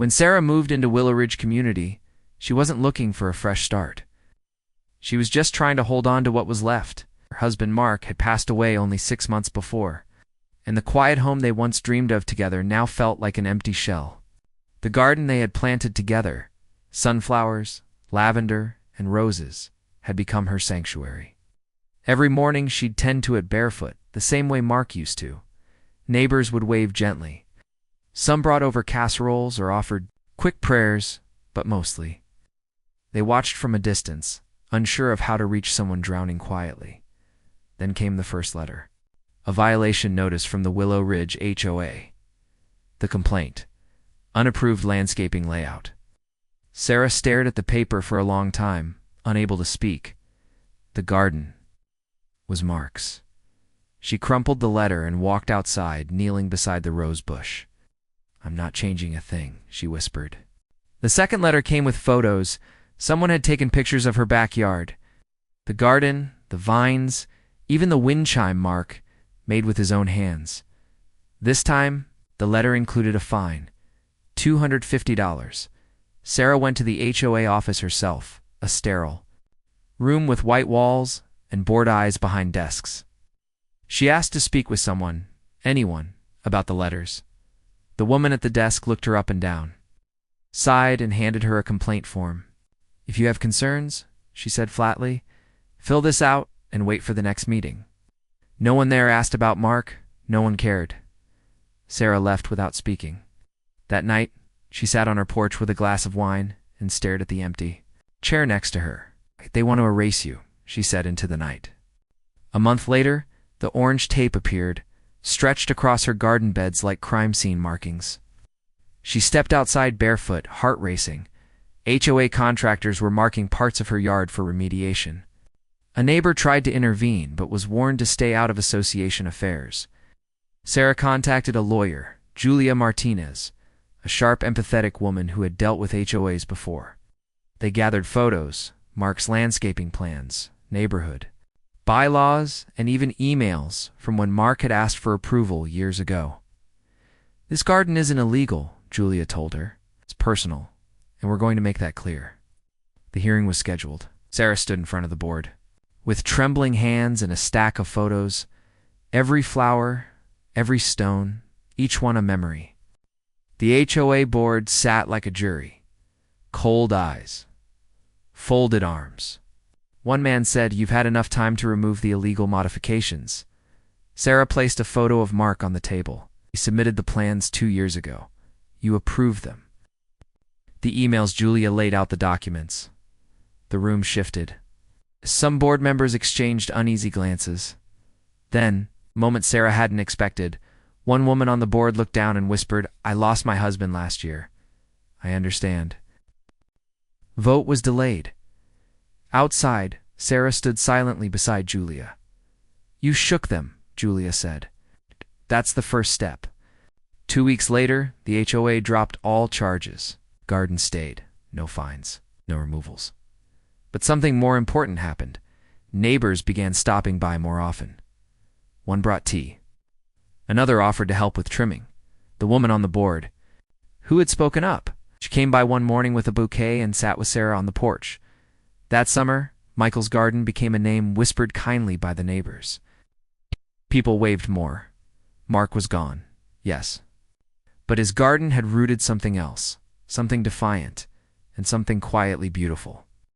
When Sarah moved into Willow Ridge Community, she wasn't looking for a fresh start. She was just trying to hold on to what was left. Her husband Mark had passed away only 6 months before, and the quiet home they once dreamed of together now felt like an empty shell. The garden they had planted together, sunflowers, lavender, and roses, had become her sanctuary. Every morning she'd tend to it barefoot, the same way Mark used to. Neighbors would wave gently. Some brought over casseroles or offered quick prayers, but mostly they watched from a distance, unsure of how to reach someone drowning quietly. Then came the first letter. A violation notice from the Willow Ridge HOA. The complaint. Unapproved landscaping layout. Sarah stared at the paper for a long time, unable to speak. The garden was Mark's. She crumpled the letter and walked outside, kneeling beside the rose bush. "I'm not changing a thing," she whispered. The second letter came with photos. Someone had taken pictures of her backyard. The garden, the vines, even the wind chime Mark made with his own hands. This time, the letter included a fine. $250. Sarah went to the HOA office herself, a sterile room with white walls and bored eyes behind desks. She asked to speak with someone, anyone, about the letters. The woman at the desk looked her up and down, sighed, and handed her a complaint form. "If you have concerns," she said flatly, "fill this out and wait for the next meeting." No one there asked about Mark. No one cared. Sarah left without speaking. That night, she sat on her porch with a glass of wine and stared at the empty chair next to her. "They want to erase you," she said into the night. A month later, the orange tape appeared, stretched across her garden beds like crime scene markings. She stepped outside barefoot, heart racing. HOA contractors were marking parts of her yard for remediation. A neighbor tried to intervene, but was warned to stay out of association affairs. Sarah contacted a lawyer, Julia Martinez, a sharp, empathetic woman who had dealt with HOAs before. They gathered photos, Mark's landscaping plans, neighborhood bylaws, and even emails from when Mark had asked for approval years ago. "This garden isn't illegal," Julia told her. "It's personal, and we're going to make that clear." The hearing was scheduled. Sarah stood in front of the board. With trembling hands and a stack of photos, every flower, every stone, each one a memory. The HOA board sat like a jury. Cold eyes. Folded arms. One man said, "You've had enough time to remove the illegal modifications." Sarah placed a photo of Mark on the table. "He submitted the plans 2 years ago. You approved them." The emails. Julia laid out the documents. The room shifted. Some board members exchanged uneasy glances. Then, a moment Sarah hadn't expected, one woman on the board looked down and whispered, "I lost my husband last year. I understand." Vote was delayed. Outside, Sarah stood silently beside Julia. "You shook them," Julia said. "That's the first step." 2 weeks later, the HOA dropped all charges. Garden stayed. No fines. No removals. But something more important happened. Neighbors began stopping by more often. One brought tea. Another offered to help with trimming. The woman on the board, who had spoken up, she came by one morning with a bouquet and sat with Sarah on the porch. That summer, Michael's garden became a name whispered kindly by the neighbors. People waved more. Mark was gone, yes. But his garden had rooted something else, something defiant, and something quietly beautiful.